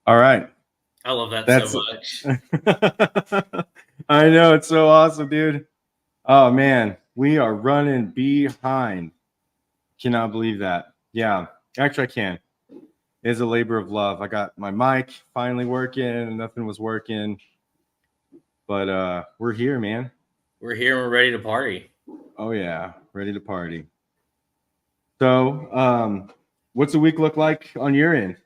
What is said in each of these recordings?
All right. I love that That's so much. I know, it's so awesome, dude. Oh man, we are running behind. Cannot believe that. Yeah. Actually I can. It is a labor of love. I got my mic finally working, nothing was working. But we're here, man. We're here and we're ready to party. Oh yeah, ready to party. So, what's the week look like on your end?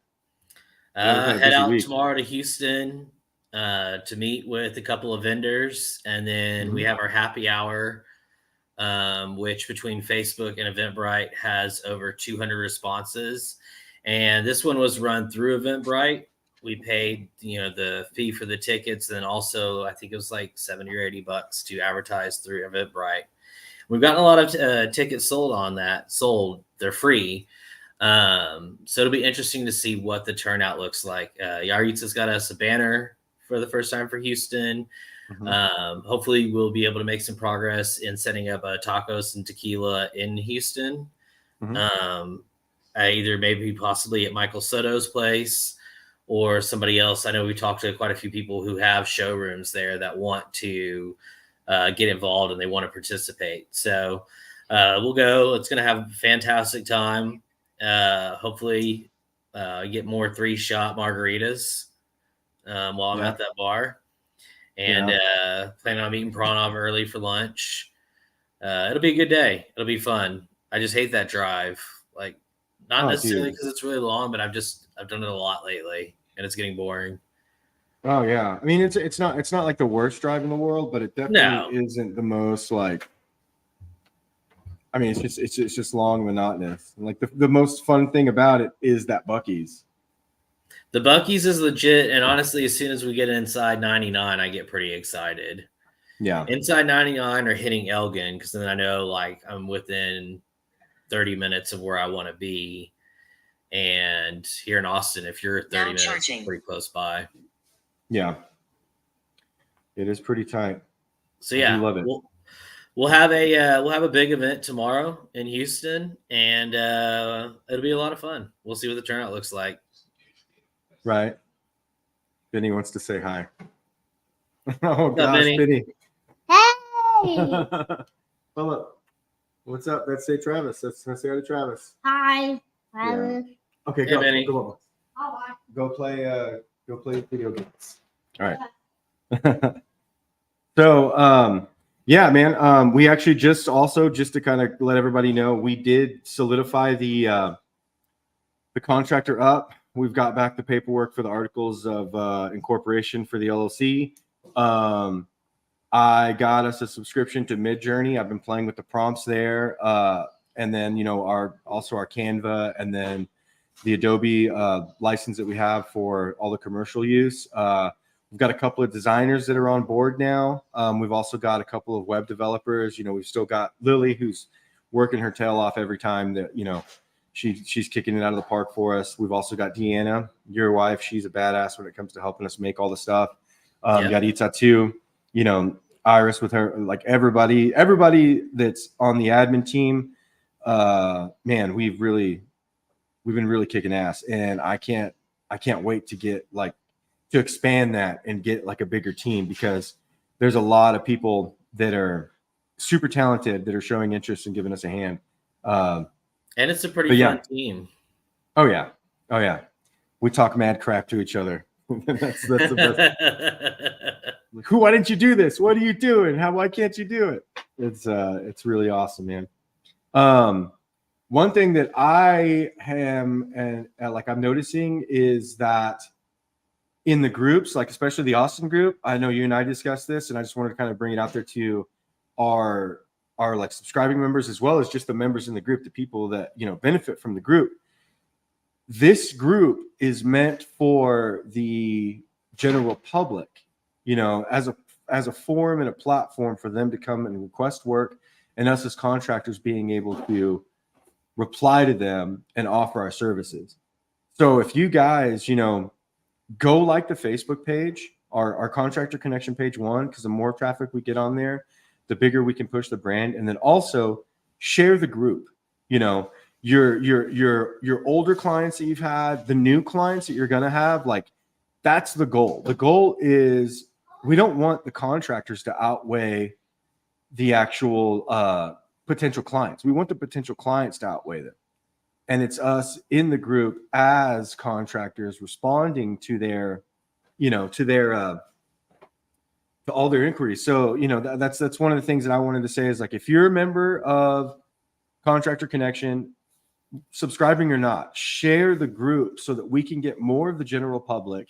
I know we've had a Head busy out week. tomorrow to Houston to meet with a couple of vendors, and then we Mhm. have our happy hour, which between Facebook and Eventbrite has over 200 responses. And this one was run through Eventbrite. We paid, the fee for the tickets, and then also I think it was like 70 or $80 to advertise through Eventbrite. We've gotten a lot of tickets sold on that. Sold, they're free. So it'll be interesting to see what the turnout looks like. Yaritza's got us a banner for the first time for Houston. Mhm. Hopefully, we'll be able to make some progress in setting up a tacos and tequila in Houston. Mhm. Um, Either maybe possibly at Michael Soto's place or somebody else. I know we talked to quite a few people who have showrooms there that want to get involved and they want to participate. So we'll go. It's going to have a fantastic time. Hopefully, get more 3-shot margaritas while I'm Yeah. at that bar, and Yeah. plan on meeting Pranov early for lunch. It'll be a good day. It'll be fun. I just hate that drive. Like, not Oh, necessarily dude. because it's really long, but I've done it a lot lately, and it's getting boring. Oh yeah. I mean, it's not like the worst drive in the world, but it definitely No, isn't the most like. I mean, it's just long, and monotonous. And like the most fun thing about it is that Bucky's. the Bucky's is legit, and honestly, as soon as we get inside 99, I get pretty excited. Yeah. Inside 99 or hitting Elgin, because then I know like I'm within 30 minutes of where I want to be. And here in Austin, if you're 30 minutes, it's pretty close by. Yeah. It is pretty tight. So I do yeah, love it. we'll have a big event tomorrow in Houston, and it'll be a lot of fun. We'll see what the turnout looks like. Right. Benny wants to say hi. Oh What's up, gosh, Benny? Benny. Hey! Philip. What's up? Let's say Travis. Let's say hi to Travis. Hi. Travis. Okay, Hey, go. Benny. Go on. Hi. Go play video games. All right. So yeah, man. We actually just to kind of let everybody know, we did solidify the contractor up. We've got back the paperwork for the articles of incorporation for the LLC. I got us a subscription to Midjourney. I've been playing with the prompts there, and then our Canva, and then the Adobe license that we have for all the commercial use. We've got a couple of designers that are on board now. We've also got a couple of web developers. We've still got Lily, who's working her tail off every time that she's kicking it out of the park for us. We've also got Deanna, your wife. She's a badass when it comes to helping us make all the stuff. Yep. Got Itza too. Iris with her, like everybody that's on the admin team. Man, we've been really kicking ass, and I can't wait to get to expand that and get like a bigger team, because there's a lot of people that are super talented that are showing interest in giving us a hand. And it's a pretty fun team. Oh yeah. We talk mad crap to each other. that's the best. Why didn't you do this? What are you doing? Why can't you do it? It's really awesome, man. One thing that I am I'm noticing is that in the groups, like especially the Austin group, I know you and I discussed this, and I just wanted to kind of bring it out there to our like subscribing members, as well as just the members in the group, the people that benefit from the group. This group is meant for the general public, as a forum and a platform for them to come and request work, and us as contractors being able to reply to them and offer our services. So if you guys, go like the Facebook page, our contractor connection page 1, because the more traffic we get on there, the bigger we can push the brand. And then also share the group. Your older clients that you've had, the new clients that you're gonna have, like that's the goal. The goal is we don't want the contractors to outweigh the actual potential clients. We want the potential clients to outweigh them. And it's us in the group as contractors responding to their, to all their inquiries. So, that's one of the things that I wanted to say is like, if you're a member of Contractor Connection, subscribing or not, share the group so that we can get more of the general public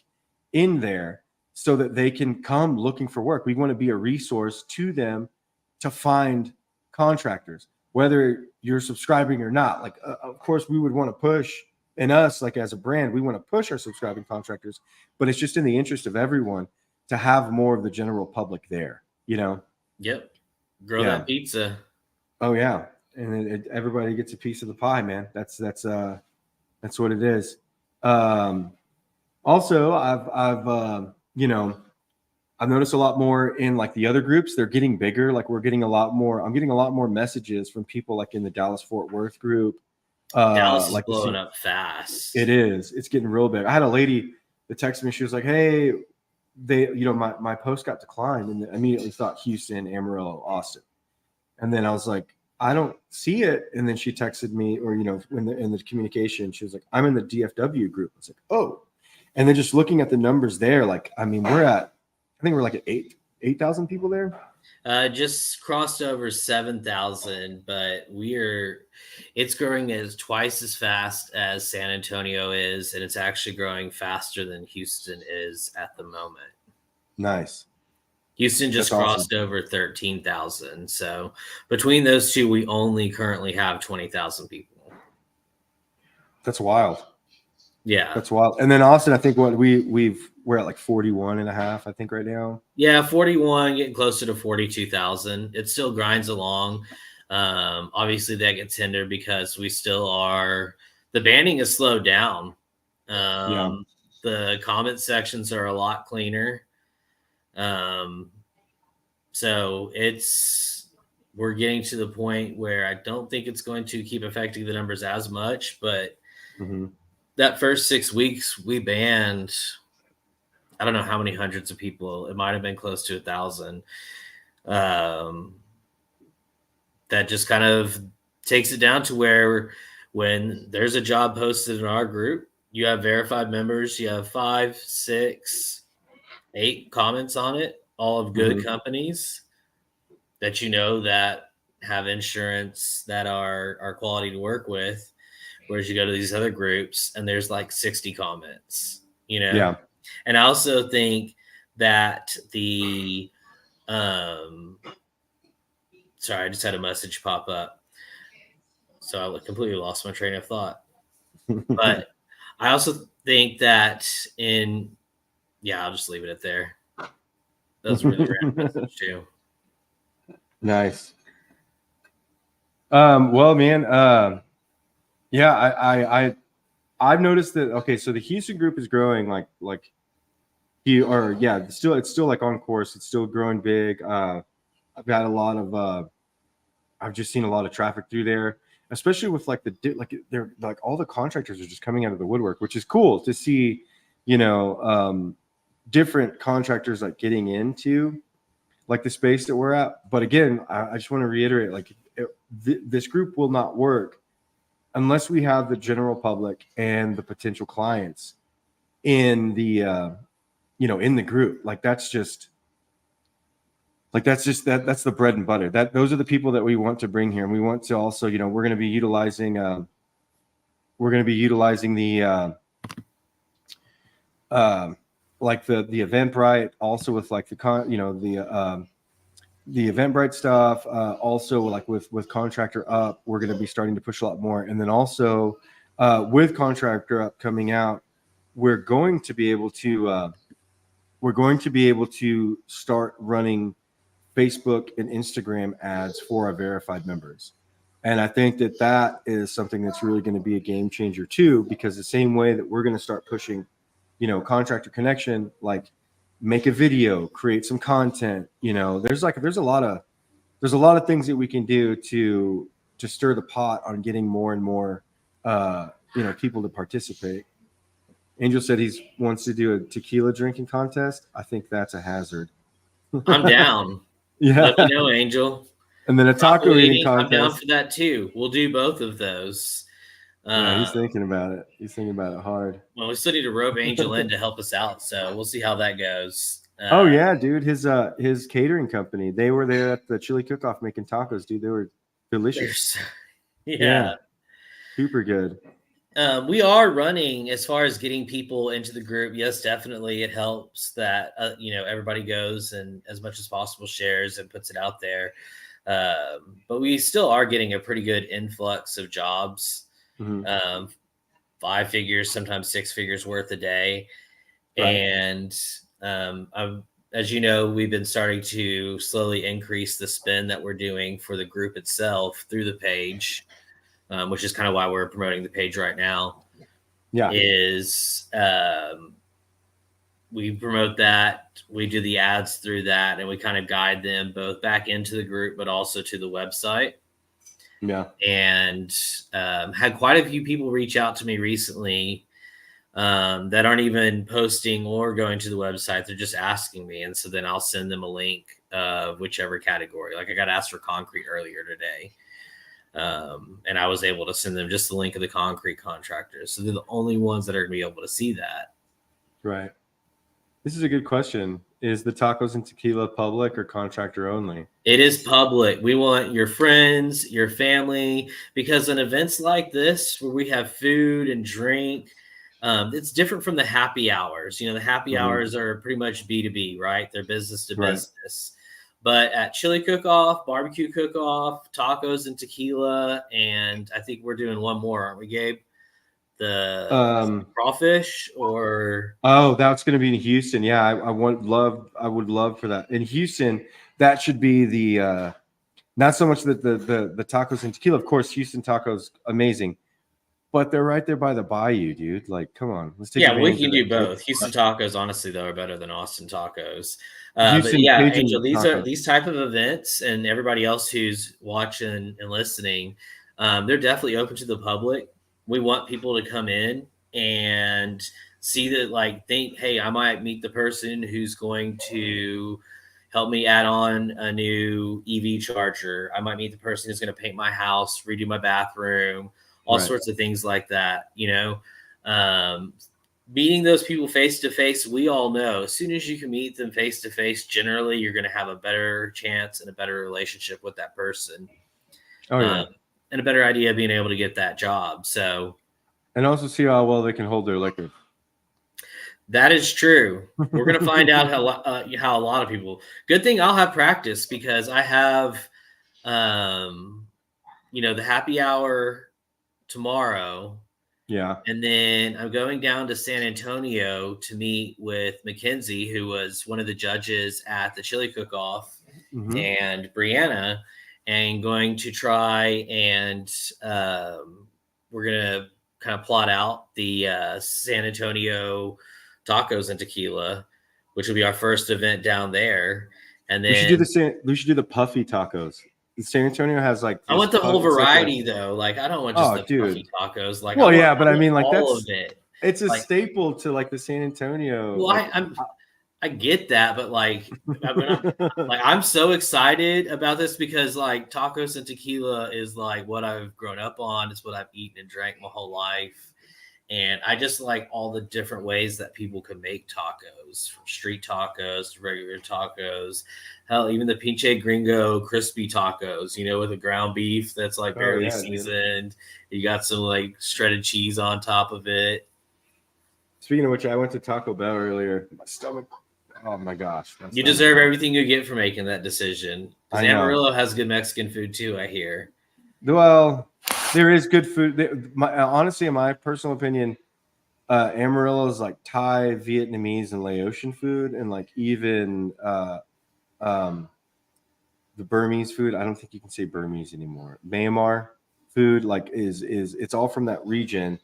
in there so that they can come looking for work. We want to be a resource to them to find contractors, whether you're subscribing or not. Like, of course, we would want to push, and us, like as a brand, we want to push our subscribing contractors, but it's just in the interest of everyone to have more of the general public there, Yep. Grow that pizza. Oh yeah. And everybody gets a piece of the pie, man. That's what it is. Also, I've noticed a lot more in like the other groups. They're getting bigger. Like I'm getting a lot more messages from people like in the Dallas Fort Worth group. Dallas is like blowing up fast. It is. It's getting real big. I had a lady that texted me. She was like, "Hey, my post got declined," and I immediately thought Houston, Amarillo, Austin, and then I was like, I don't see it. And then she texted me, or, in the communication, she was like, I'm in the DFW group. I was like, oh. And then just looking at the numbers there, like, I mean, I think we're like at 8,000 people there. Just crossed over 7,000, but it's growing as twice as fast as San Antonio is. And it's actually growing faster than Houston is at the moment. Nice. Houston just crossed over 13,000. So between those two, we only currently have 20,000 people. That's wild. Yeah. That's wild. And then Austin, I think we're at like 41 and a half, I think right now. Yeah. 41, getting closer to 42,000. It still grinds along. Obviously that gets hindered because we still the banning has slowed down. The comment sections are a lot cleaner. So we're getting to the point where I don't think it's going to keep affecting the numbers as much, but that first 6 weeks we banned, I don't know how many hundreds of people. It might've been close to 1,000. That just kind of takes it down to where when there's a job posted in our group, you have verified members, you have 5, 6, 8 comments on it, all of good companies that that have insurance, that are quality to work with. Whereas you go to these other groups and there's like 60 comments, Yeah. And I also think that sorry, I just had a message pop up. So I completely lost my train of thought. But I also think that I'll just leave it at there. That was a really random message too. Nice. Well, man, I've noticed that. Okay, so the Houston group is growing it's still like on course. It's still growing big. I've just seen a lot of traffic through there, especially with they're like all the contractors are just coming out of the woodwork, which is cool to see, different contractors like getting into like the space that we're at. But again, I just want to reiterate, this group will not work unless we have the general public and the potential clients in the in the group. That's the bread and butter. Those are the people that we want to bring here. And we want to also, we're going to be utilizing the the Eventbrite, also with the Eventbrite stuff, also with Contractor Up, we're going to be starting to push a lot more. And then also with Contractor Up coming out, we're going to be able to start running Facebook and Instagram ads for our verified members. And I think that is something that's really going to be a game changer too, because the same way that we're going to start pushing, Contractor Connection, make a video, create some content, there's a lot of things that we can do to stir the pot on getting more and more, people to participate. Angel said he wants to do a tequila drinking contest. I think that's a hazard. I'm down. Yeah. Let me know, Angel. And then a taco eating I'm down contest. for that too. We'll do both of those. Yeah, he's thinking about it. He's thinking about it hard. Well, we still need to rope Angel in to help us out, so we'll see how that goes. Oh yeah, dude. His catering company. They were there at the chili cook-off making tacos, dude. They were delicious. Yeah. Super good. We are running as far as getting people into the group. Yes, definitely. It helps that, everybody goes and as much as possible shares and puts it out there. But we still are getting a pretty good influx of jobs, 5 figures, sometimes 6 figures worth a day. Right. And as you know, we've been starting to slowly increase the spend that we're doing for the group itself through the page. Which is kind of why we're promoting the page right now. Yeah. We promote that, we do the ads through that, and we kind of guide them both back into the group, but also to the website. Yeah. And had quite a few people reach out to me recently that aren't even posting or going to the website. They're just asking me. And so then I'll send them a link of whichever category. Like I got asked for concrete earlier today. And I was able to send them just the link of the concrete contractors. So they're the only ones that are going to be able to see that. Right. This is a good question. Is the tacos and tequila public or contractor only? It is public. We want your friends, your family, because in events like this where we have food and drink, it's different from the happy hours. The happy hours are pretty much B2B, right? They're business to business. But at chili cook-off, barbecue cook-off, tacos and tequila, and I think we're doing one more, aren't we, Gabe? The crawfish or that's going to be in Houston. Yeah, I would love for that in Houston. That should be the not so much that the tacos and tequila. Of course, Houston tacos amazing, but they're right there by the bayou, dude. Like, come on, let's take. Yeah, we can do both. Houston tacos, honestly, though, are better than Austin tacos. But yeah, Angel, these type of events, and everybody else who's watching and listening, they're definitely open to the public. We want people to come in and see that, think, hey, I might meet the person who's going to help me add on a new EV charger. I might meet the person who's going to paint my house, redo my bathroom, all sorts of things like that, meeting those people face to face, we all know as soon as you can meet them face to face, generally you're going to have a better chance and a better relationship with that person. Oh, yeah. And a better idea of being able to get that job. So, and also see how well they can hold their liquor. That is true. We're going to find out how a lot of people. Good thing I'll have practice because I have, the happy hour tomorrow. Yeah. And then I'm going down to San Antonio to meet with Mackenzie, who was one of the judges at the chili cook-off, and Brianna, and going to try and we're going to kind of plot out the San Antonio tacos and tequila, which will be our first event down there. And then we should do the puffy tacos. San Antonio has I want the whole variety though. I don't want just the puffy tacos. But I mean, all of it. It's a staple to the San Antonio. Well, I get that, but I'm so excited about this because tacos and tequila is what I've grown up on. It's what I've eaten and drank my whole life. And I just like all the different ways that people can make tacos, from street tacos to regular tacos. Hell, even the pinche gringo crispy tacos, with the ground beef that's barely seasoned. Dude. You got some shredded cheese on top of it. Speaking of which, I went to Taco Bell earlier. My stomach. Oh my gosh. You deserve everything you get for making that decision. Because Amarillo has good Mexican food too, I hear. Well, there is good food. Honestly, in my personal opinion, Amarillo is Thai, Vietnamese, and Laotian food, and even the Burmese food. I don't think you can say Burmese anymore. Myanmar food is it's all from that region.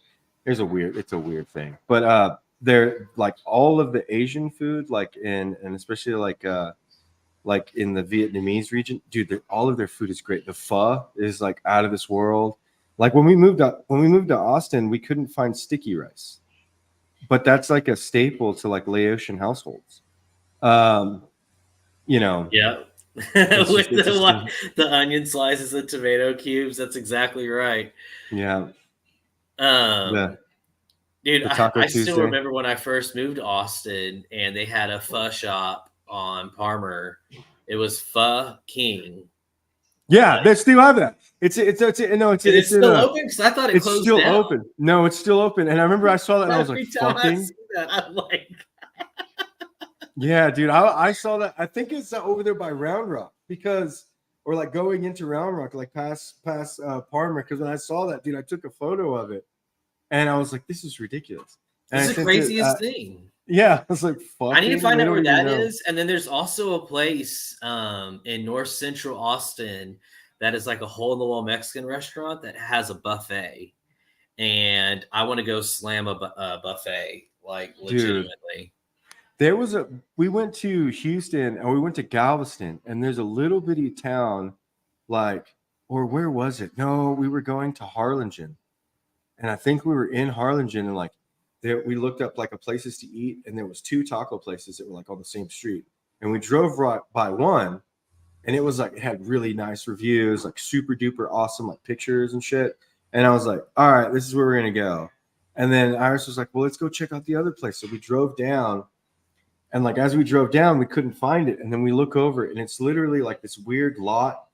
It's a weird thing, but they're all of the Asian food, and especially in the Vietnamese region, dude, all of their food is great. The pho is out of this world. When we moved to Austin, we couldn't find sticky rice. but that's like a staple to like Laotian households. You know, Yeah. it's With just, it's just the onion slices and tomato cubes. That's exactly right. yeah. Um, dude, The Taco I still Tuesday. remember when I first moved to Austin and they had a pho shop on Palmer. It was Pho King. Yeah, they still have that. It's no, Is it it's in still a. open? Because I thought it It's closed still down. open. No, it's still open. And I remember I saw that and I was like, Every time I fucking. see that, I'm like, Yeah, dude. I saw that. I think it's over there by Round Rock because, or like going into Round Rock, like past Parmer. Because when I saw that, dude, I took a photo of it and I was like, this is ridiculous. And this I is the sent it, craziest thing. yeah, I was like, fucking. I need to find they out don't where even that know. is. And then there's also a place in North Central Austin that is like a hole in the wall Mexican restaurant that has a buffet. And I want to go slam a buffet, like legitimately. There was we went to Houston and we went to Galveston, and there's a little bitty town, like, or where was it? No, we were going to Harlingen, and I think we were in Harlingen, and like, there we looked up like a places to eat, and there was 2 taco places that were like on the same street, and we drove right by one, and it was like it had really nice reviews, like super duper awesome, like pictures and shit, and I was like, all right, this is where we're gonna go, and then Iris was like, well, let's go check out the other place, so we drove down. And like as we drove down, we couldn't find it. And then we look over and it's literally like this weird lot,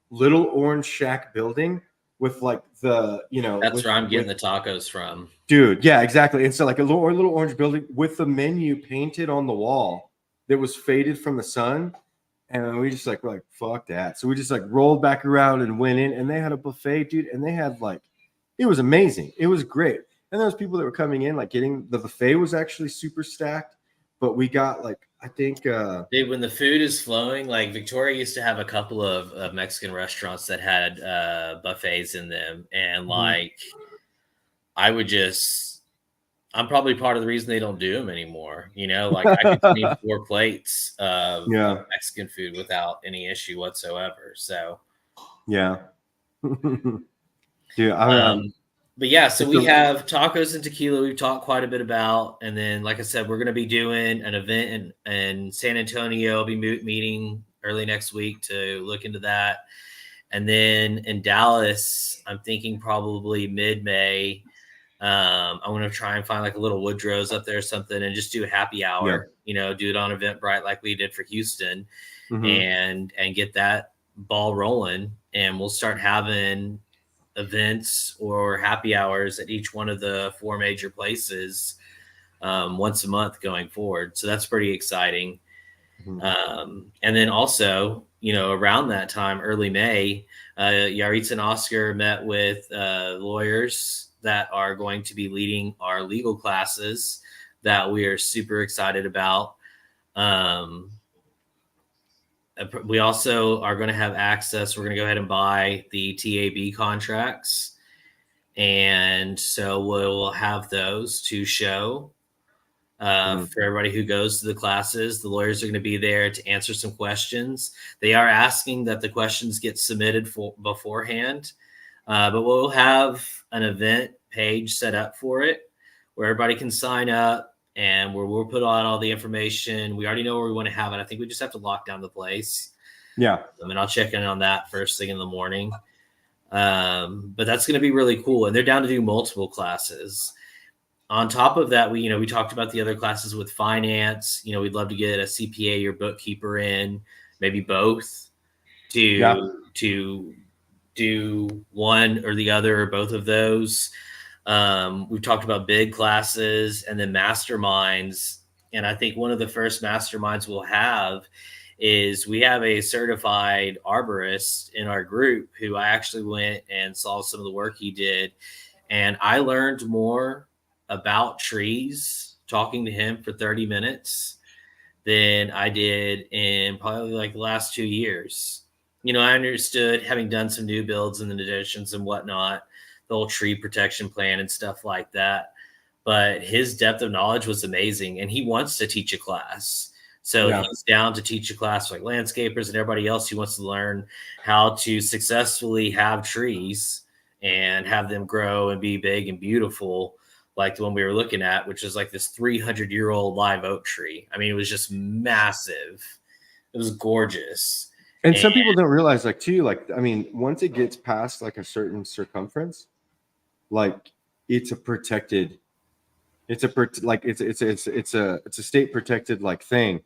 little orange shack building with like the, That's where I'm getting the tacos from. dude. Yeah, exactly. And so like a little orange building with the menu painted on the wall that was faded from the sun. And we just we're like, fuck that. So we just like rolled back around and went in, and they had a buffet, dude. And they had like, it was amazing. It was great. And there was people that were coming in, like getting the buffet was actually super stacked. But we got like, I think Dude, when the food is flowing, like Victoria used to have a couple of Mexican restaurants that had buffets in them. And like, I would just, I'm probably part of the reason they don't do them anymore. Like I could eat 4 plates of Mexican food without any issue whatsoever. So, yeah. Dude, but yeah, so we have tacos and tequila we've talked quite a bit about. And then, like I said, we're going to be doing an event in San Antonio. I'll be meeting early next week to look into that. And then in Dallas, I'm thinking probably mid-May. I want to try and find like a little Woodrow's up there or something and just do a happy hour, do it on Eventbrite like we did for Houston and get that ball rolling. And we'll start having events or happy hours at each one of the 4 major places once a month going forward. So that's pretty exciting. And then also, around that time, early May, Yaritza and Oscar met with lawyers that are going to be leading our legal classes that we are super excited about. We also are going to have access. We're going to go ahead and buy the TAB contracts. And so we'll have those to show for everybody who goes to the classes. The lawyers are going to be there to answer some questions. They are asking that the questions get submitted beforehand, but we'll have an event page set up for it where everybody can sign up and where we'll put out all the information. We already know where we want to have it. I think we just have to lock down the place. Yeah. And I'll check in on that first thing in the morning. But that's going to be really cool. And they're down to do multiple classes. On top of that, we talked about the other classes with finance. We'd love to get a CPA or bookkeeper in, maybe both to do one or the other or both of those. We've talked about big classes and then masterminds. And I think one of the first masterminds we'll have is we have a certified arborist in our group who I actually went and saw some of the work he did. And I learned more about trees talking to him for 30 minutes than I did in probably like the last 2 years. I understood, having done some new builds and the additions and whatnot, the whole tree protection plan and stuff like that. But his depth of knowledge was amazing. And he wants to teach a class. So he's down to teach a class like landscapers and everybody else who wants to learn how to successfully have trees and have them grow and be big and beautiful like the one we were looking at, which is like this 300-year-old live oak tree. I mean, it was just massive. It was gorgeous. And some people don't realize, like, too, like, I mean, once it gets past like a certain circumference, like it's a protected, it's a state protected like thing.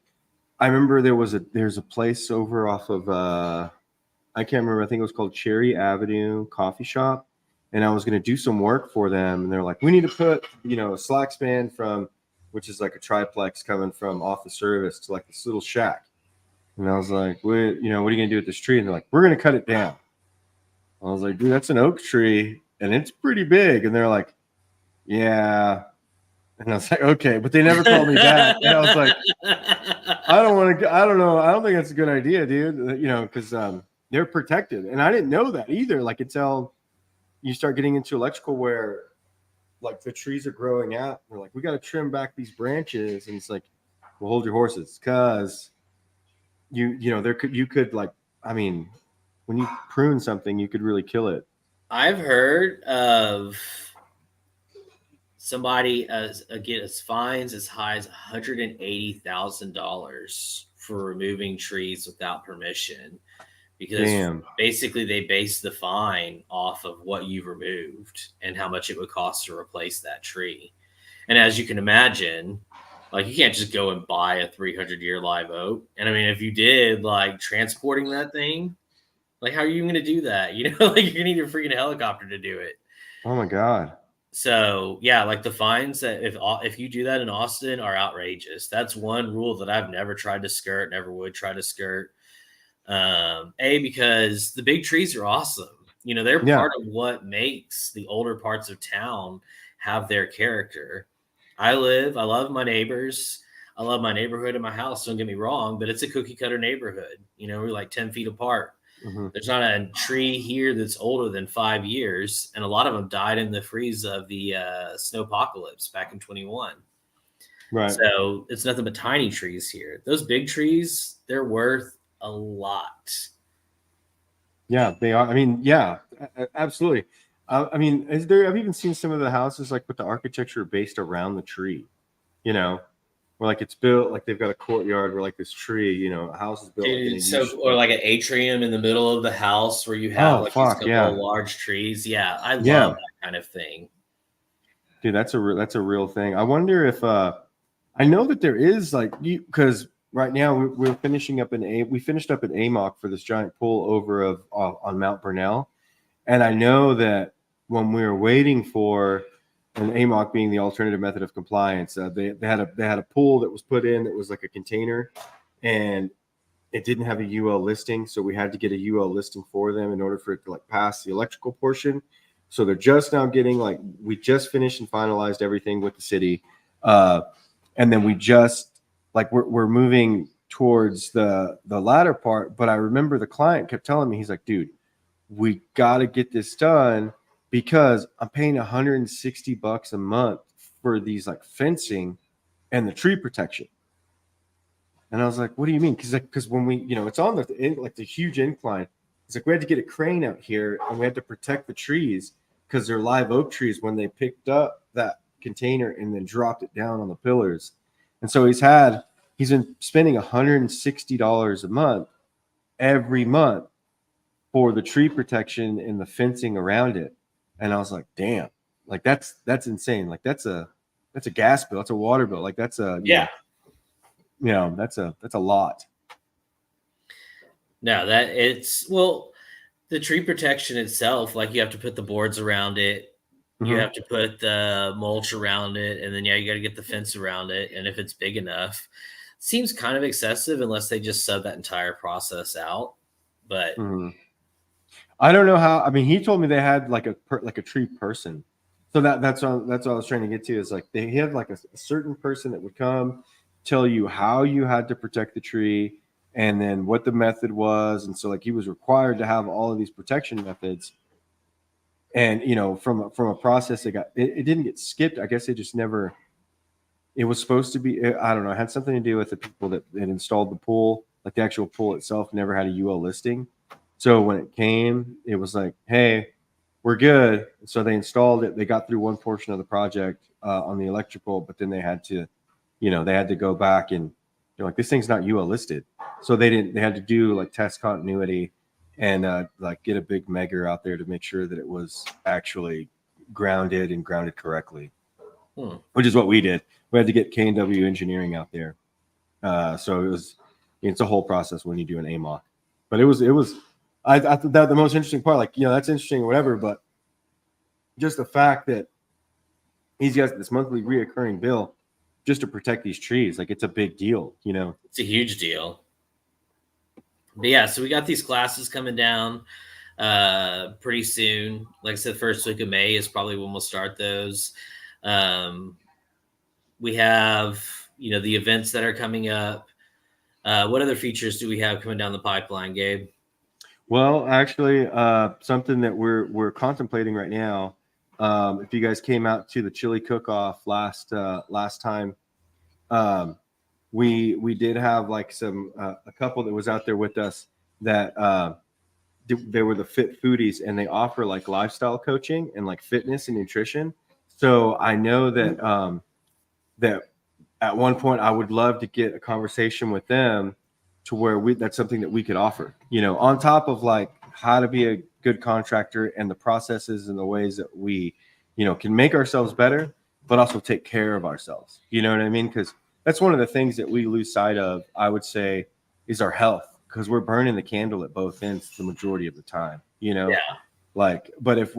I remember there's a place over off of I can't remember, I think it was called Cherry Avenue Coffee Shop, and I was going to do some work for them, and they're like, we need to put, you know, a slack span from, which is like a triplex coming from off the service to like this little shack. And I was like, what are you going to do with this tree? And they're like, we're going to cut it down. I was like, dude, that's an oak tree and it's pretty big. And they're like, yeah. And I was like, okay, but they never called me back. And I was like, I don't know. I don't think that's a good idea, dude. You know, because they're protected. And I didn't know that either. Like, until you start getting into electrical where like the trees are growing out. They're like, we got to trim back these branches. And it's like, well, hold your horses, because you could like, I mean, when you prune something, you could really kill it. I've heard of somebody gets fines as high as $180,000 for removing trees without permission, because basically they base the fine off of what you've removed and how much it would cost to replace that tree. And as you can imagine, like, you can't just go and buy a 300-year live oak. And I mean, if you did, like, transporting that thing, like, how are you going to do that? You know, like, you're going to need a freaking helicopter to do it. Oh my God. So yeah, like the fines that if you do that in Austin are outrageous. That's one rule that I've never tried to skirt, never would try to skirt. Because the big trees are awesome. You know, they're part of what makes the older parts of town have their character. I love my neighbors. I love my neighborhood and my house. Don't get me wrong, but it's a cookie cutter neighborhood. You know, we're like 10 feet apart. Mm-hmm. There's not a tree here that's older than 5 years. And a lot of them died in the freeze of the snowpocalypse back in 21. Right. So it's nothing but tiny trees here. Those big trees, they're worth a lot. Yeah, they are. I mean, yeah, absolutely. I mean, I've even seen some of the houses like with the architecture based around the tree, you know, where like it's built, like they've got a courtyard where like this tree, you know, a house is built. Dude, or like an atrium in the middle of the house where you have these couple of large trees. Yeah, I love that kind of thing. Dude, that's a real thing. I wonder if I know that there is like, because right now we're finishing up we finished up an AMOC for this giant pool over on Mount Burnell. And I know that when we were waiting for an AMOC being the alternative method of compliance, they had a pool that was put in that was like a container, and it didn't have a UL listing. So we had to get a UL listing for them in order for it to like pass the electrical portion. So they're just now getting, like, we just finished and finalized everything with the city. And then we just like, we're moving towards the latter part. But I remember the client kept telling me, he's like, dude, we got to get this done because I'm paying $160 a month for these like fencing and the tree protection. And I was like, what do you mean? Because when we, you know, it's on the huge incline. It's like we had to get a crane out here and we had to protect the trees because they're live oak trees when they picked up that container and then dropped it down on the pillars. And so he's been spending $160 a month every month for the tree protection and the fencing around it. And I was like, damn, like that's insane. Like that's a gas bill. That's a water bill. Like that's a, that's a lot. No, the tree protection itself, like you have to put the boards around it. Mm-hmm. You have to put the mulch around it. And then, you got to get the fence around it. And if it's big enough, it seems kind of excessive unless they just sub that entire process out. But I don't know how. I mean, he told me they had like a tree person. So that's what I was trying to get to, is like they had like a certain person that would come tell you how you had to protect the tree and then what the method was. And so like he was required to have all of these protection methods. And, you know, from a process, it didn't get skipped. I guess it just never, it was supposed to be, I don't know, it had something to do with the people that installed the pool. Like the actual pool itself never had a UL listing. So when it came, it was like, hey, we're good. So they installed it. They got through one portion of the project on the electrical, but then they had to, they had to go back and they're like, this thing's not UL listed. So they had to do like test continuity and like get a big megger out there to make sure that it was actually grounded and grounded correctly, which is what we did. We had to get K&W engineering out there. So it's a whole process when you do an AMOC, but I thought that the most interesting part, like, that's interesting or whatever, but just the fact that he's got this monthly reoccurring bill just to protect these trees, like it's a big deal, It's a huge deal. But yeah, so we got these classes coming down pretty soon. Like I said, first week of May is probably when we'll start those. We have, the events that are coming up. What other features do we have coming down the pipeline, Gabe? Well, actually, something that we're contemplating right now. If you guys came out to the chili cook-off last time, we did have like a couple that was out there with us that they were the Fit Foodies, and they offer like lifestyle coaching and like fitness and nutrition. So I know that that at one point I would love to get a conversation with them to where that's something that we could offer, on top of like how to be a good contractor and the processes and the ways that we, can make ourselves better, but also take care of ourselves. You know what I mean? Because that's one of the things that we lose sight of, I would say, is our health, because we're burning the candle at both ends the majority of the time, Yeah. Like, but if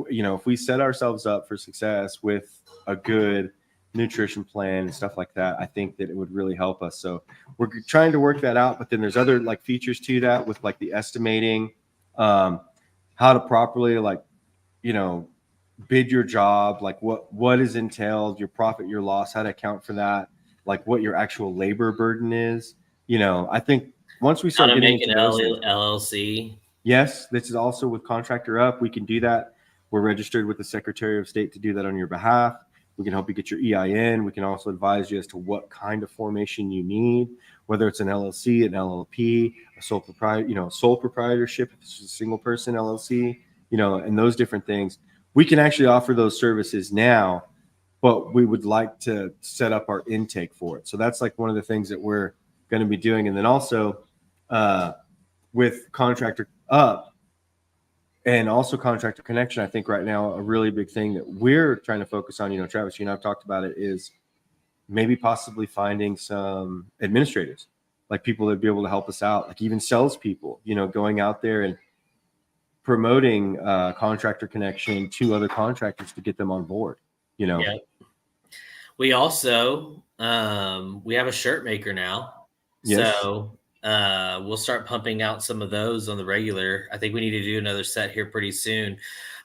we set ourselves up for success with a good nutrition plan and stuff like that, I think that it would really help us. So we're trying to work that out, but then there's other like features to that with like the estimating, how to properly like, bid your job, like what is entailed, your profit, your loss, how to account for that, like what your actual labor burden is. I think once we How start to getting make into an those things, LLC. yes, this is also with Contractor Up. We can do that. We're registered with the Secretary of State to do that on your behalf. We can help you get your EIN. We can also advise you as to what kind of formation you need, whether it's an LLC, an LLP, a sole proprietorship, if it's a single person LLC, and those different things. We can actually offer those services now, but we would like to set up our intake for it. So that's like one of the things that we're going to be doing. And then also with Contractor Up, and also Contractor Connection, I think right now a really big thing that we're trying to focus on, Travis, you and I've talked about it, is maybe possibly finding some administrators, like people that'd be able to help us out, like even salespeople, going out there and promoting Contractor Connection to other contractors to get them on board, Yeah. We also, we have a shirt maker now. Yes. So we'll start pumping out some of those on the regular. I think we need to do another set here pretty soon.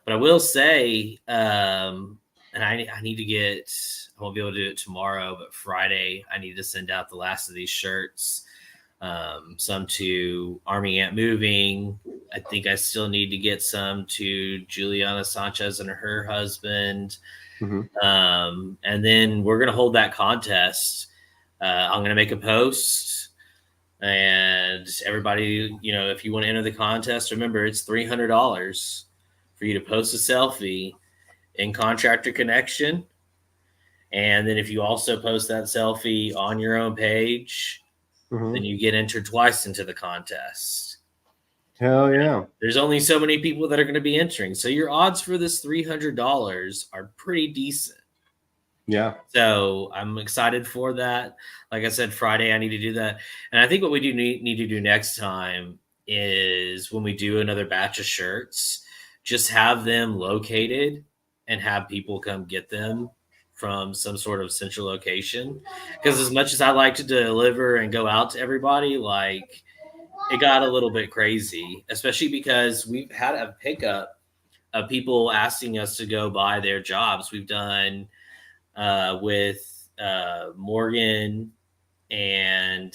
But I will say, and I need to get, I won't be able to do it tomorrow, but Friday, I need to send out the last of these shirts. Some to Army Ant Moving. I think I still need to get some to Juliana Sanchez and her husband. Mm-hmm. And then we're going to hold that contest. I'm going to make a post. And everybody, if you want to enter the contest, remember it's $300 for you to post a selfie in Contractor Connection. And then if you also post that selfie on your own page, then you get entered twice into the contest. Hell yeah. There's only so many people that are going to be entering. So your odds for this $300 are pretty decent. Yeah. So I'm excited for that. Like I said, Friday, I need to do that. And I think what we do need to do next time is when we do another batch of shirts, just have them located and have people come get them from some sort of central location. Because as much as I like to deliver and go out to everybody, like it got a little bit crazy, especially because we've had a pickup of people asking us to go by their jobs. We've done with Morgan and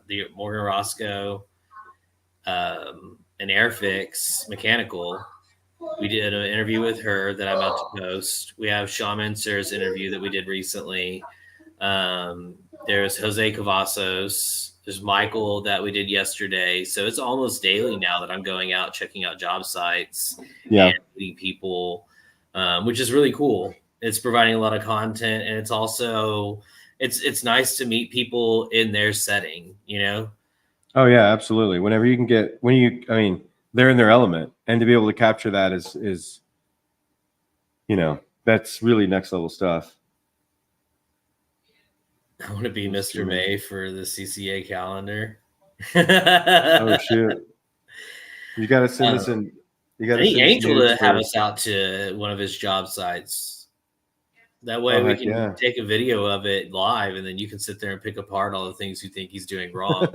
the Morgan Roscoe and Airfix Mechanical. We did an interview with her that I'm about to post. We have Shawn Mincer's interview that we did recently. There's Jose Cavazos. There's Michael that we did yesterday. So it's almost daily now that I'm going out, checking out job sites Yeah. and meeting people, which is really cool. It's providing a lot of content, and it's also it's nice to meet people in their setting, you know. Oh yeah, absolutely. Whenever you can get I mean, they're in their element, and to be able to capture that is that's really next level stuff. I want to be Mr. May for the CCA calendar. Oh shit! You got to send us in. You got I to need send Angel to have first. us out to one of his job sites. That way Oh, we heck can yeah. take a video of it live, and then you can sit there and pick apart all the things you think he's doing wrong.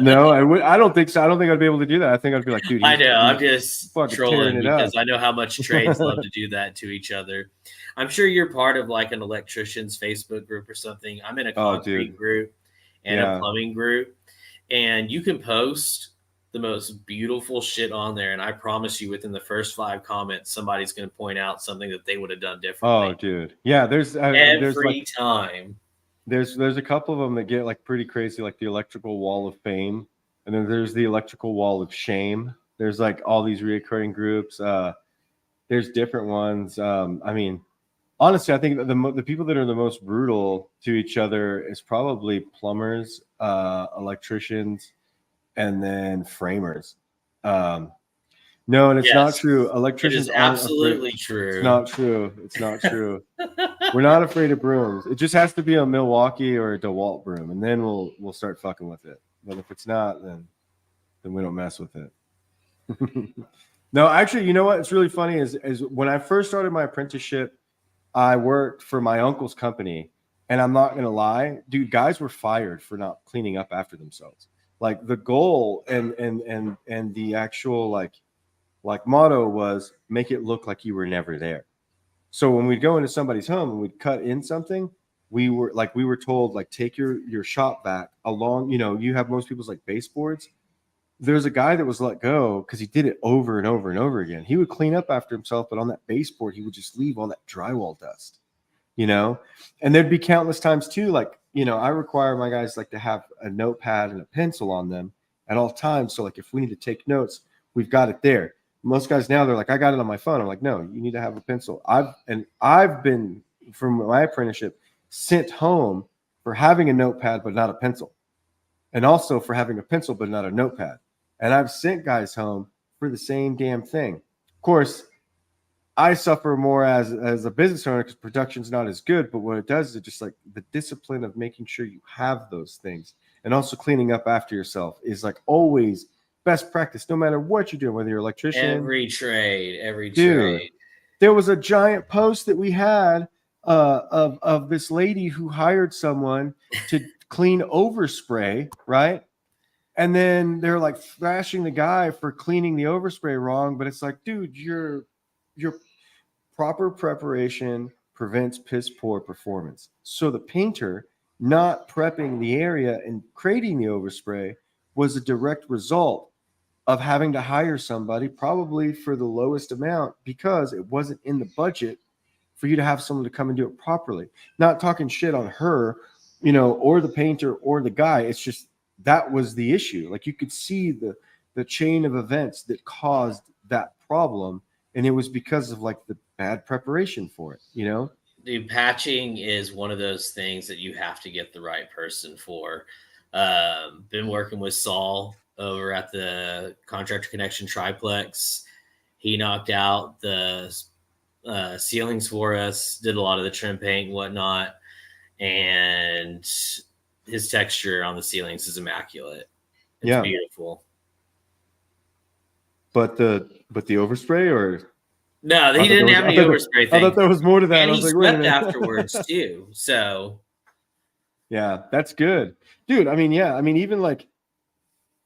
No, I don't think so. I don't think I'd be able to do that. I think I'd be like, dude, I know. I'm he's just fucking trolling tearing it because up. I know how much trades love to do that to each other. I'm sure you're part of like an electrician's Facebook group or something. I'm in a concrete group and a plumbing group, and you can post the most beautiful shit on there, and I promise you, within the first 5 comments, somebody's going to point out something that they would have done differently. Oh, dude, yeah. There's every time. There's a couple of them that get like pretty crazy, like the electrical wall of fame, and then there's the electrical wall of shame. There's like all these reoccurring groups. There's different ones. I mean, honestly, I think that the people that are the most brutal to each other is probably plumbers, electricians, and then framers. No, and it's not true. Electricians it is absolutely true. It's not true. It's not true. We're not afraid of brooms. It just has to be a Milwaukee or a DeWalt broom, and then we'll start fucking with it. But if it's not, then we don't mess with it. No, actually, you know what? It's really funny is when I first started my apprenticeship, I worked for my uncle's company, and I'm not gonna lie, dude, guys were fired for not cleaning up after themselves. Like the goal and the actual like motto was make it look like you were never there. So when we'd go into somebody's home and we'd cut in something, we were told like take your shop vac along. You have most people's like baseboards. There's a guy that was let go because he did it over and over and over again. He would clean up after himself, but on that baseboard, he would just leave all that drywall dust. And there'd be countless times too. Like, I require my guys like to have a notepad and a pencil on them at all times. So like if we need to take notes, we've got it there. Most guys now, they're like, I got it on my phone. I'm like, no, you need to have a pencil. I've been from my apprenticeship sent home for having a notepad but not a pencil, and also for having a pencil but not a notepad. And I've sent guys home for the same damn thing. Of course, I suffer more as a business owner because production's not as good. But what it does is it just like the discipline of making sure you have those things, and also cleaning up after yourself is like always best practice, no matter what you're doing, whether you're an electrician. Every trade. There was a giant post that we had of this lady who hired someone to clean overspray, right? And then they're like thrashing the guy for cleaning the overspray wrong. But it's like, dude, your proper preparation prevents piss poor performance. So the painter not prepping the area and creating the overspray was a direct result of having to hire somebody probably for the lowest amount because it wasn't in the budget for you to have someone to come and do it properly. Not talking shit on her, or the painter or the guy. It's just that was the issue. Like you could see the chain of events that caused that problem, and it was because of like the bad preparation for it, Dude, patching is one of those things that you have to get the right person for. Been working with Saul over at the Contractor Connection Triplex. He knocked out the ceilings for us, did a lot of the trim paint and whatnot, and his texture on the ceilings is immaculate. It's beautiful. But the overspray, or no, he didn't have any overspray thing. I thought there was more to that. And I was he like, wait a swept minute. afterwards too. So yeah, that's good, dude. I mean, yeah, I mean, even like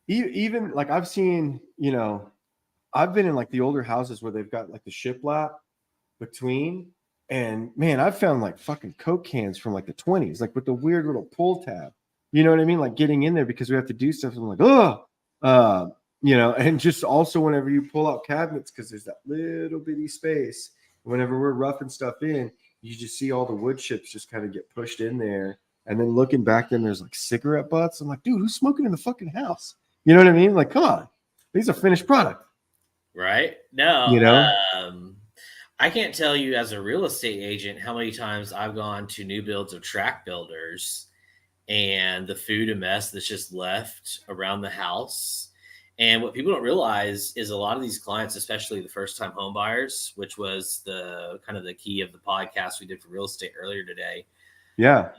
I've seen, I've been in like the older houses where they've got like the shiplap between, and man, I've found like fucking Coke cans from like the 20s, like with the weird little pull tab. You know what I mean? Like getting in there because we have to do stuff. And I'm like, and just also whenever you pull out cabinets, because there's that little bitty space, whenever we're roughing stuff in, you just see all the wood chips just kind of get pushed in there. And then looking back, then there's like cigarette butts. I'm like, dude, who's smoking in the fucking house? You know what I mean? Like, come on, these are finished product. Right? No. You know? I can't tell you as a real estate agent how many times I've gone to new builds of track builders and the food and mess that's just left around the house. And what people don't realize is a lot of these clients, especially the first time home buyers, which was the kind of the key of the podcast we did for real estate earlier today. Yeah.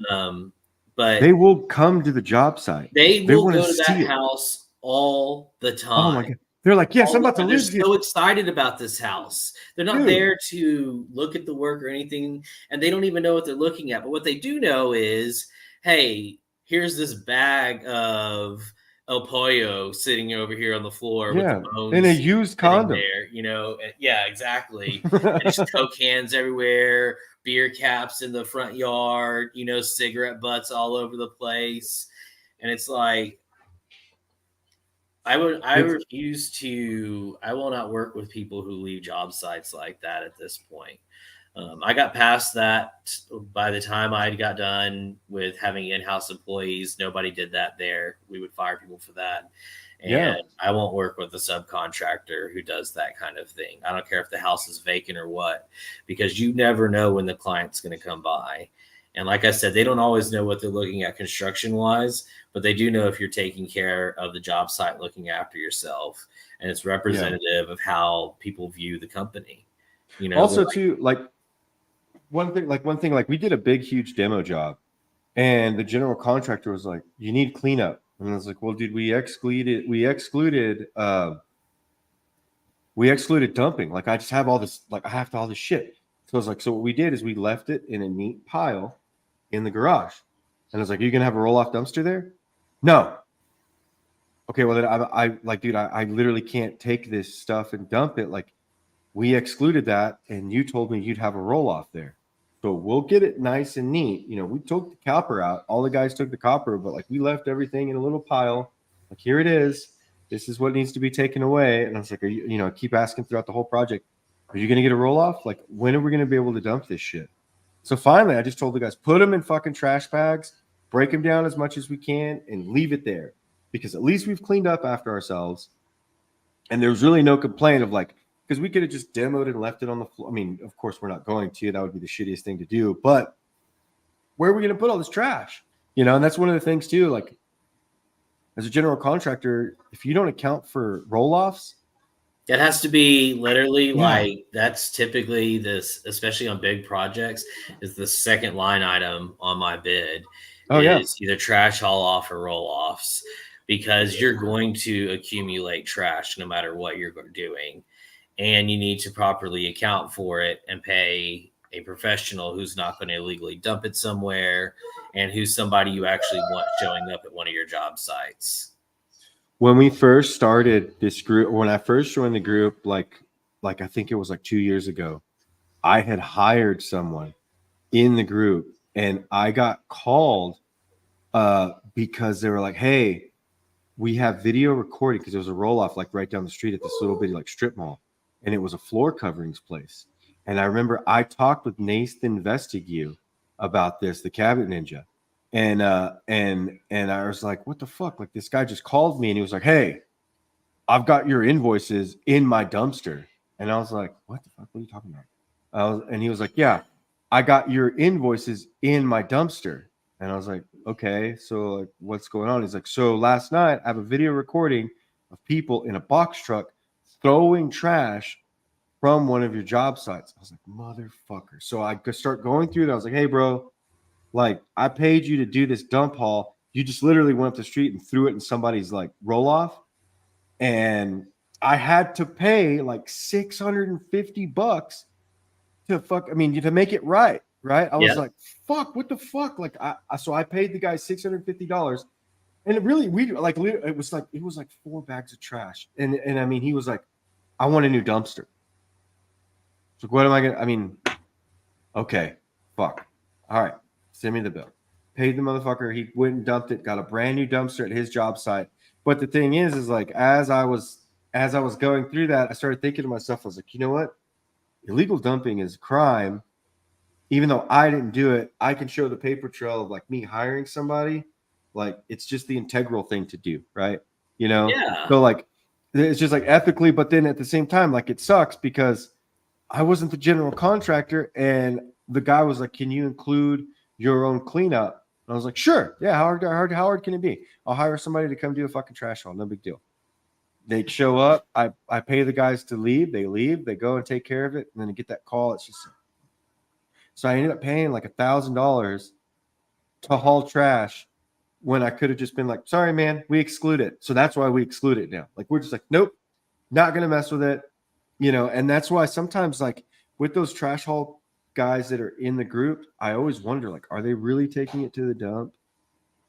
But they will come to the job site. They will wanna go to that see it. house all the time. Oh my God. They're like, yes, I'm about to They're live here. so excited about this house. They're not Dude. there to look at the work or anything, and they don't even know what they're looking at. But what they do know is, hey, here's this bag of El Pollo sitting over here on the floor with the bones in a used condom. there, you know. Yeah, exactly. And just Coke cans everywhere, beer caps in the front yard, you know, cigarette butts all over the place. And it's like, I will not work with people who leave job sites like that at this point. I got past that by the time I got done with having in-house employees. Nobody did that there. We would fire people for that. And I won't work with a subcontractor who does that kind of thing. I don't care if the house is vacant or what, because you never know when the client's going to come by. And like I said, they don't always know what they're looking at construction-wise, but they do know if you're taking care of the job site, looking after yourself, and it's representative of how people view the company. You know, also too, like one thing, we did a big, huge demo job, and the general contractor was like, "You need cleanup," and I was like, "Well, dude, we excluded dumping. Like, I just have all this, like, I have all this shit." So I was like, "So what we did is we left it in a neat pile in the garage," and I was like, "Are you gonna have a roll-off dumpster there?" "No." "Okay, well then I like, dude, I literally can't take this stuff and dump it. Like, we excluded that, and you told me you'd have a roll-off there. So we'll get it nice and neat. You know, we took the copper out. All the guys took the copper, but like we left everything in a little pile. Like, here it is. This is what needs to be taken away." And I was like, "Are you, you know, keep asking throughout the whole project, are you going to get a roll-off? Like, when are we going to be able to dump this shit?" So finally, I just told the guys, put them in fucking trash bags, break them down as much as we can, and leave it there. Because at least we've cleaned up after ourselves. And there's really no complaint of like, because we could have just demoed and left it on the floor. I mean, of course, we're not going to. That would be the shittiest thing to do. But where are we going to put all this trash? You know, and that's one of the things too. Like, as a general contractor, if you don't account for roll-offs, it has to be literally like, that's typically this, especially on big projects, is the second line item on my bid. Is either trash haul off or roll offs, because you're going to accumulate trash no matter what you're doing. And you need to properly account for it and pay a professional who's not going to illegally dump it somewhere, and who's somebody you actually want showing up at one of your job sites. When we first started this group, when I first joined the group, like I think it was like 2 years ago, I had hired someone in the group, and I got called because they were like, "Hey, we have video recording," because there was a roll-off like right down the street at this little bitty like strip mall, and it was a floor coverings place. And I remember I talked with Nathan Vestigue about this, the Cabinet Ninja. And I was like, "What the fuck?" Like, this guy just called me and he was like, "Hey, I've got your invoices in my dumpster." And I was like, "What the fuck? What are you talking about?" And he was like, "Yeah, I got your invoices in my dumpster." And I was like, "Okay, so like, what's going on?" He's like, "So last night I have a video recording of people in a box truck throwing trash from one of your job sites." I was like, "Motherfucker." So I start going through that. I was like, "Hey, bro, like, I paid you to do this dump haul. You just literally went up the street and threw it in somebody's like roll off. And I had to pay like $650 to make it right. Right. I was like, fuck, what the fuck? Like, so I paid the guy $650. And it was like 4 bags of trash. And I mean, he was like, "I want a new dumpster." So what am I going to, I mean, okay, fuck. All right. Send me the bill. Paid the motherfucker. He went and dumped it. Got a brand new dumpster at his job site. But the thing is like, as I was going through that, I started thinking to myself, I was like, you know what? Illegal dumping is a crime. even though I didn't do it, I can show the paper trail of like me hiring somebody. Like it's just the integral thing to do, right? You know, Yeah. so like it's just like ethically, but then at the same time, like it sucks because I wasn't the general contractor, and the guy was like, "Can you include your own cleanup?" And I was like, "Sure, yeah. How hard can it be? I'll hire somebody to come do a fucking trash haul. No big deal." They show up. I pay the guys to leave. They leave. They go and take care of it, and then they get that call. It's just so I ended up paying like $1,000 to haul trash when I could have just been like, "Sorry, man, we exclude it." So that's why we exclude it now. Like we're just like, "Nope, not gonna mess with it." You know, and that's why sometimes like with those trash haul guys that are in the group, I always wonder like, are they really taking it to the dump?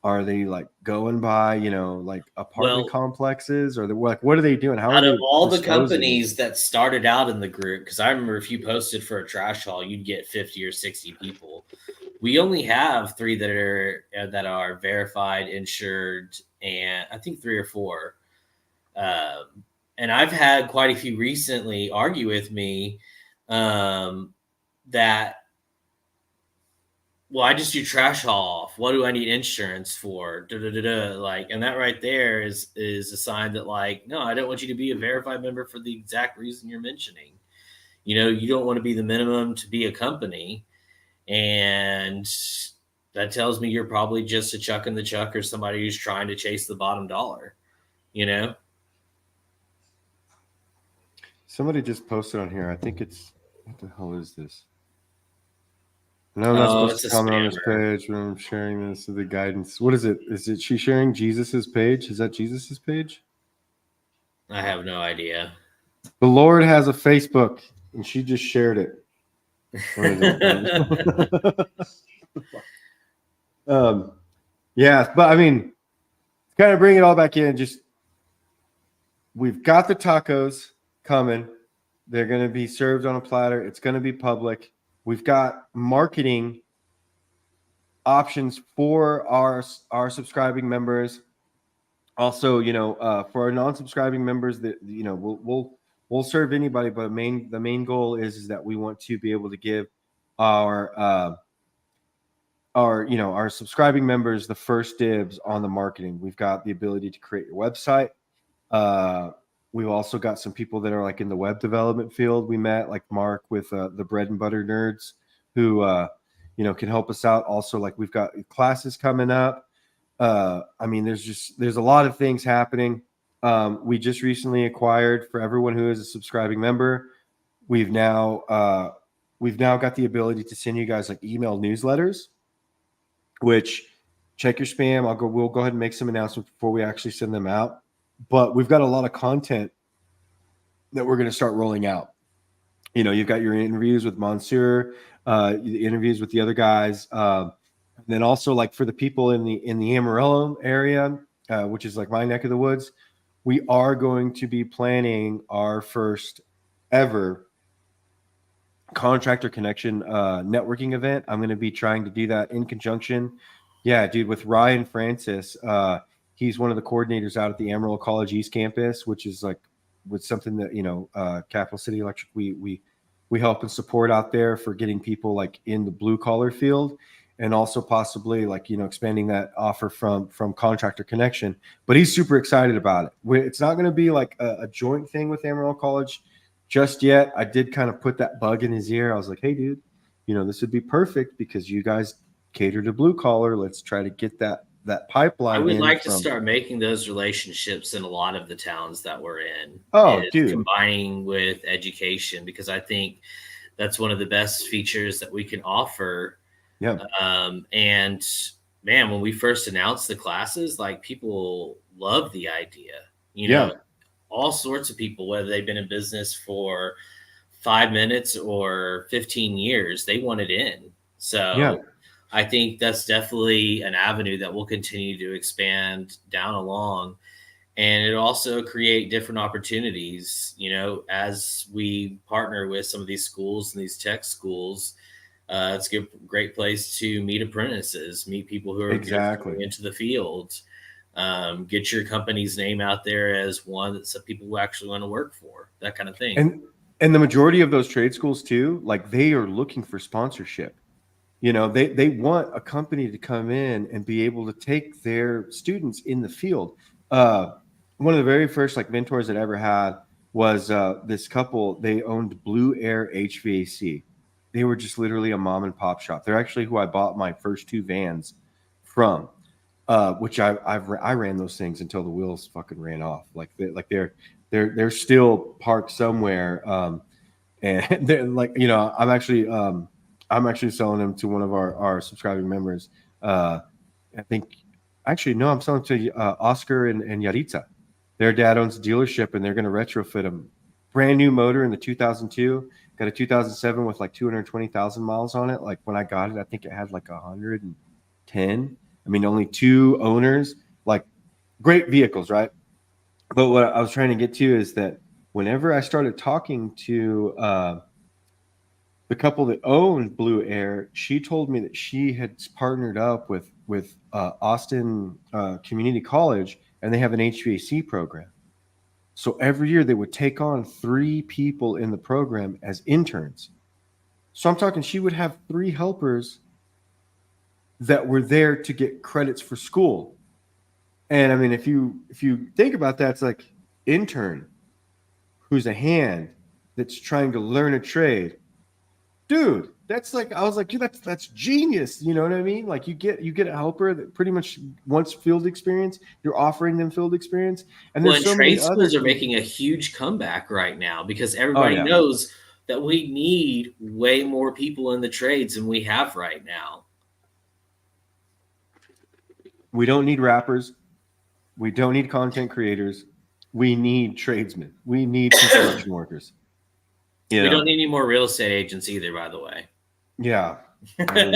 Are they like going by, you know, like apartment Well, complexes, or like what are they doing? How are out of they all the disposing? companies that started out in the group, because I remember if you posted for a trash haul, you'd get 50 or 60 people. We only have 3 that are verified, insured, and I think 3 or 4. And I've had quite a few recently argue with me that, well, I just do trash haul off. What do I need insurance for? Da, da, da, da. Like, and that right there is a sign that, like, no, I don't want you to be a verified member for the exact reason you're mentioning. You know, you don't want to be the minimum to be a company, and that tells me you're probably just a chuck in the chuck or somebody who's trying to chase the bottom dollar. You know. Somebody just posted on here. I think it's what the hell is this? No, I'm not supposed It's to a comment on this spammer. page when I'm sharing this with the guidance. What is it? Is it she sharing Jesus's page? Is that Jesus's page? I have no idea. The Lord has a Facebook, and she just shared it. What is it? Yeah, but I mean, kind of bring it all back in. Just we've got the tacos coming. They're going to be served on a platter. It's going to be public. We've got marketing options for our subscribing members. Also, you know, for our non-subscribing members, that you know, we'll serve anybody, but the main goal is that we want to be able to give our our subscribing members the first dibs on the marketing. We've got the ability to create your website. We've also got some people that are like in the web development field. We met like Mark with the Bread and Butter Nerds, who can help us out. Also, like we've got classes coming up. I mean, there's a lot of things happening. We just recently acquired, for everyone who is a subscribing member, we've now got the ability to send you guys like email newsletters, which check your spam. We'll go ahead and make some announcements before we actually send them out. But we've got a lot of content that we're going to start rolling out. You know, you've got your interviews with Monsieur, the interviews with the other guys. And then also like for the people in the Amarillo area, which is like my neck of the woods, we are going to be planning our first ever Contractor Connection networking event. I'm going to be trying to do that in conjunction. Yeah, dude, with Ryan Francis. He's one of the coordinators out at the Amarillo College East Campus, which is like with something that Capital City Electric we help and support out there for getting people like in the blue collar field, and also possibly like expanding that offer from Contractor Connection. But he's super excited about it. It's not going to be like a joint thing with Amarillo College just yet. I did kind of put that bug in his ear. I was like, hey, dude, this would be perfect because you guys cater to blue collar. Let's try to get that pipeline. I would like to start making those relationships in a lot of the towns that we're in. Oh, dude. Combining with education, because I think that's one of the best features that we can offer. Yeah. And man, when we first announced the classes, like people love the idea, all sorts of people, whether they've been in business for 5 minutes or 15 years, they want it in. So yeah. I think that's definitely an avenue that will continue to expand down along. And it also create different opportunities, as we partner with some of these schools and these tech schools. It's a great place to meet apprentices, meet people who are going into the field, get your company's name out there as one that some people who actually want to work for, that kind of thing. And the majority of those trade schools too, like they are looking for sponsorship. You know, they want a company to come in and be able to take their students in the field. One of the very first like mentors that I ever had was this couple. They owned Blue Air HVAC. They were just literally a mom and pop shop. They're actually who I bought my first 2 vans from, which I ran those things until the wheels fucking ran off. Like they're still parked somewhere, and they're like, you know, I'm actually selling them to one of our subscribing members. I think actually no, I'm selling to Oscar and Yaritza. Their dad owns a dealership, and they're going to retrofit them. Brand new motor in the 2002. Got a 2007 with like 220,000 miles on it. Like when I got it, I think it had like 110. I mean, only 2 owners. Like great vehicles, right? But what I was trying to get to is that whenever I started talking to the couple that owned Blue Air, she told me that she had partnered up with Austin Community College, and they have an HVAC program. So every year they would take on 3 people in the program as interns. So I'm talking, she would have 3 helpers that were there to get credits for school. And I mean, if you think about that, it's like intern who's a hand that's trying to learn a trade. Dude, that's like, I was like, dude, that's genius. You know what I mean? Like you get a helper that pretty much wants field experience. You're offering them field experience. And there's so many trade schools are making a huge comeback right now because everybody knows that we need way more people in the trades than we have right now. We don't need rappers. We don't need content creators. We need tradesmen. We need construction workers. We don't need any more real estate agents either, by the way. Yeah. I mean,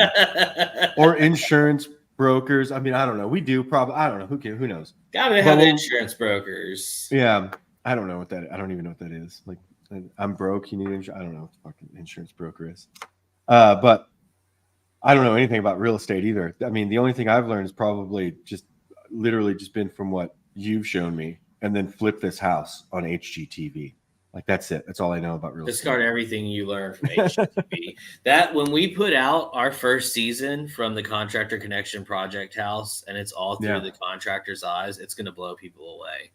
or insurance brokers. I mean, I don't know. We do probably. I don't know. Who knows? Gotta have insurance brokers. Yeah. I don't know what that. I don't even know what that is. Like, I'm broke. You need insurance. I don't know what the fucking insurance broker is. But I don't know anything about real estate either. I mean, the only thing I've learned is probably just literally just been from what you've shown me, and then flip this house on HGTV. Like that's it. That's all I know about real estate. Discard everything you learned from HGTV. That when we put out our first season from the Contractor Connection Project House, and it's all through the contractor's eyes, it's going to blow people away.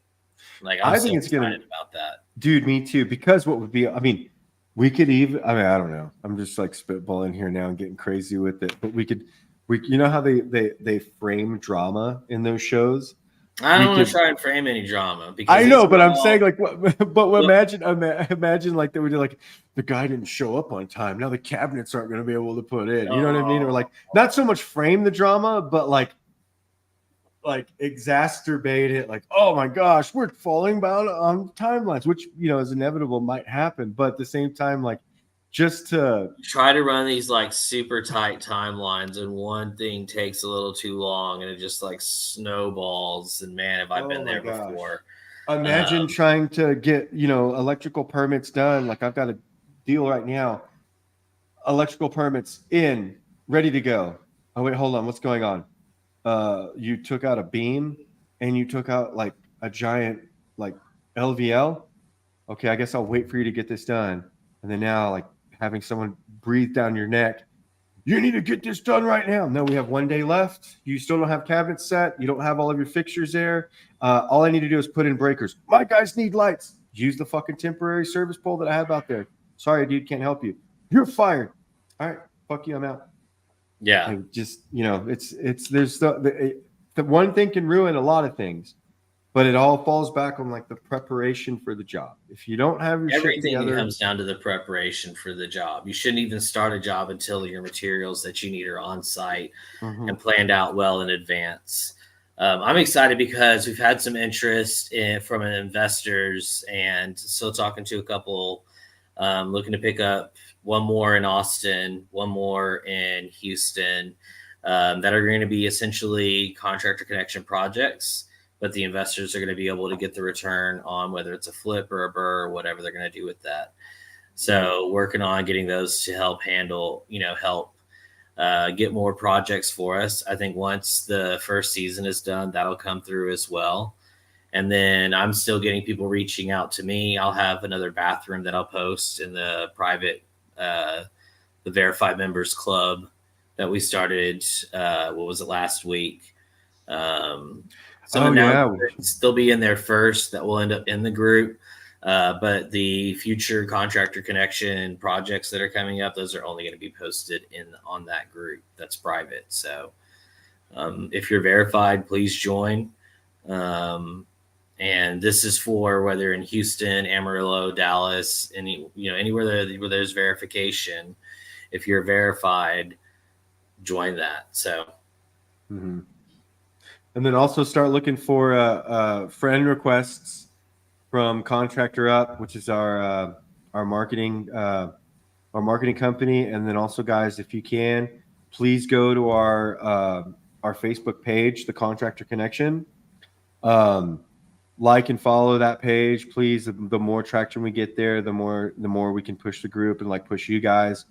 Like I think it's excited about that, dude. Me too. Because what would be? I mean, we could even. I mean, I don't know. I'm just like spitballing here now and getting crazy with it. But we could. You know how they frame drama in those shows. I don't want to try and frame any drama because I know, but I'm saying like, imagine like they were like, the guy didn't show up on time. Now the cabinets aren't going to be able to put in. You know what I mean? Or like, not so much frame the drama, but like exacerbate it. Like, oh my gosh, we're falling down on timelines, which you know is inevitable, might happen. But at the same time, like, just to try to run these like super tight timelines, and one thing takes a little too long, and it just like snowballs. And man, have I been there before? Imagine trying to get electrical permits done. Like I've got a deal right now. Electrical permits in, ready to go. Oh wait, hold on. What's going on? You took out a beam, and you took out like a giant like LVL. Okay, I guess I'll wait for you to get this done. And then now like having someone breathe down your neck. You need to get this done right now. No, we have 1 day left. You still don't have cabinets set. You don't have all of your fixtures there. All I need to do is put in breakers. My guys need lights. Use the fucking temporary service pole that I have out there. Sorry, dude, can't help you. You're fired. All right, fuck you, I'm out. Yeah. I just, there's the one thing can ruin a lot of things. But it all falls back on like the preparation for the job. If you don't have your everything shit together, comes down to the preparation for the job. You shouldn't even start a job until your materials that you need are on site and planned out well in advance. I'm excited because we've had some interest from investors, and still talking to a couple looking to pick up one more in Austin, one more in Houston that are going to be essentially contractor connection projects. But the investors are going to be able to get the return on whether it's a flip or a burr or whatever they're going to do with that. So working on getting those to help handle, help get more projects for us. I think once the first season is done, that'll come through as well. And then I'm still getting people reaching out to me. I'll have another bathroom that I'll post in the private, the Verified Members Club that we started. What was it, last week? Some Oh, yeah. announcements, they'll be in there first that will end up in the group. But the future contractor connection projects that are coming up, those are only going to be posted on that group that's private. So if you're verified, please join. And this is for whether in Houston, Amarillo, Dallas, anywhere where there's verification. If you're verified, join that. So. Mm-hmm. And then also start looking for friend requests from Contractor Up, which is our marketing company. And then also, guys, if you can, please go to our Facebook page, the Contractor Connection. Like and follow that page, please. The more traction we get there, the more we can push the group and like push you guys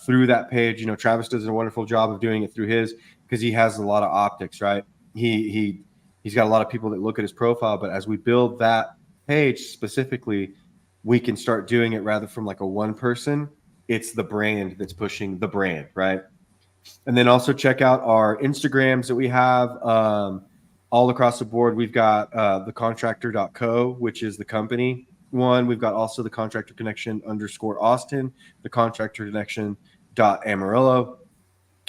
through that page. You know, Travis does a wonderful job of doing it through his, because he has a lot of optics, right? He's got a lot of people that look at his profile, but as we build that page specifically, we can start doing it rather from like a one person. It's the brand that's pushing the brand, right? And then also check out our Instagrams that we have all across the board. We've got the contractor.co, which is the company one. We've got also the contractor connection _Austin, the contractor connection .Amarillo,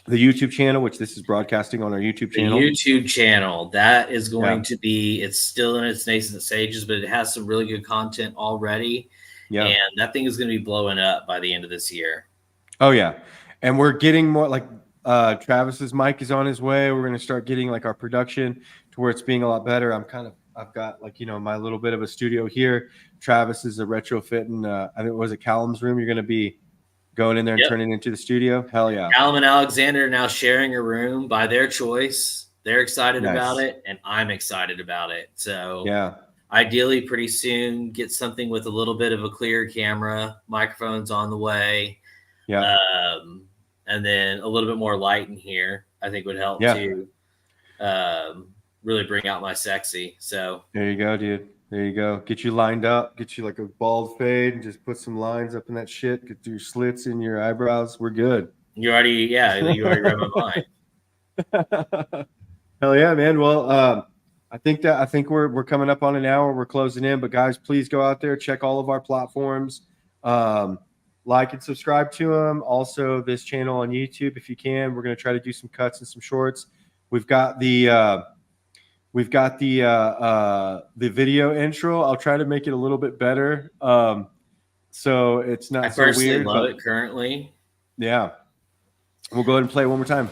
the YouTube channel, which this is broadcasting on our YouTube channel. The YouTube channel, that is going to be, it's still in its nascent stages, but it has some really good content already. Yeah. And that thing is going to be blowing up by the end of this year. Oh, yeah. And we're getting more like Travis's mic is on his way. We're going to start getting like our production to where it's being a lot better. I've got like, you know, my little bit of a studio here. Travis is a retrofit, and I think it was a Callum's room. You're going to be going in there and turning it into the studio. Hell yeah. Callum and Alexander are now sharing a room by their choice. They're excited about it, and I'm excited about it. So yeah, ideally pretty soon get something with a little bit of a clear camera, microphones on the way. Yeah. And then a little bit more light in here, I think would help to really bring out my sexy. So there you go, dude. There you go. Get you lined up. Get you like a bald fade and just put some lines up in that shit. Get your slits in your eyebrows. We're good. You already read my mind. Hell yeah, man. Well, I think we're coming up on an hour. We're closing in, but guys, please go out there, check all of our platforms, like and subscribe to them. Also, this channel on YouTube, if you can. We're gonna try to do some cuts and some shorts. We've got the video intro. I'll try to make it a little bit better, so it's not so weird. I love it currently. Yeah, we'll go ahead and play it one more time.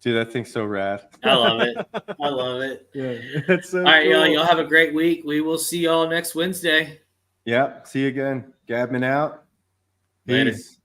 Dude, that thing's so rad. I love it. I love it. Yeah, it's so all right, cool. Y'all have a great week. We will see y'all next Wednesday. Yeah, see you again. Gabman out. Later. Peace.